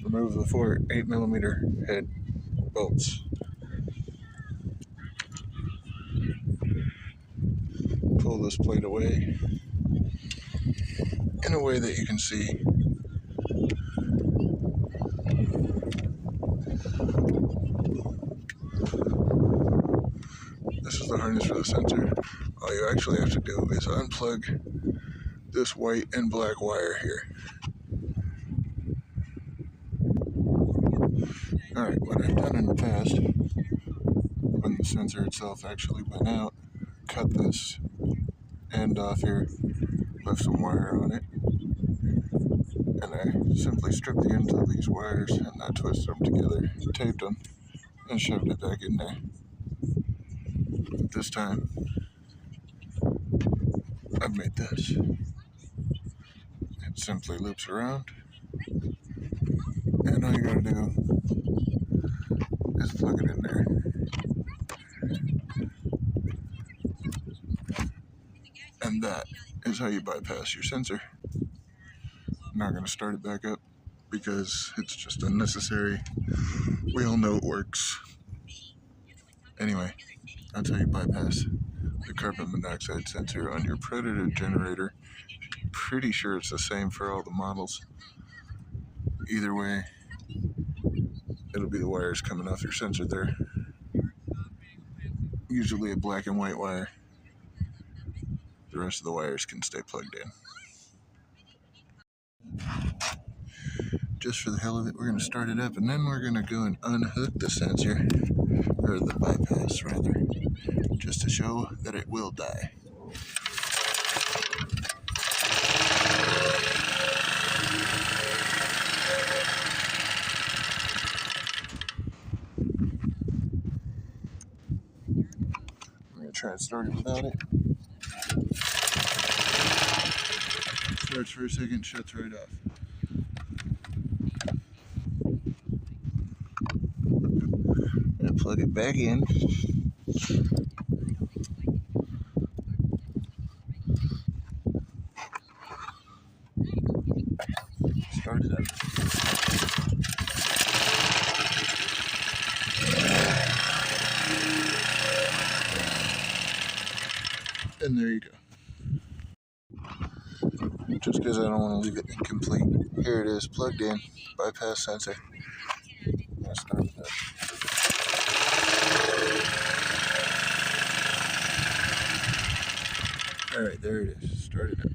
Remove the 4 8mm head bolts. Pull this plate away in a way that you can see. This is the harness for the sensor. All you actually have to do is unplug this white and black wire here. Alright, what I've done in the past, when the sensor itself actually went out, cut this end off here, left some wire on it, and I simply stripped the ends of these wires and I twisted them together, taped them, and shoved it back in there. This time, I've made this. It simply loops around, and all you gotta do is plug it in there. And that is how you bypass your sensor. I'm not gonna start it back up because it's just unnecessary. We all know it works. Anyway, that's how you bypass the carbon monoxide sensor on your Predator generator. Pretty sure it's the same for all the models. Either way, it'll be the wires coming off your sensor there. Usually a black and white wire. The rest of the wires can stay plugged in. Just for the hell of it, we're going to start it up and then we're going to go and unhook the sensor, or the bypass rather, just to show that it will die. I'm going to try and start it without it. Starts for a second, shuts right off. And plug it back in. Start it up. And there you go. Just because I don't want to leave it incomplete. Here it is, plugged in, bypass sensor. I'll start it up. Alright, there it is, started up.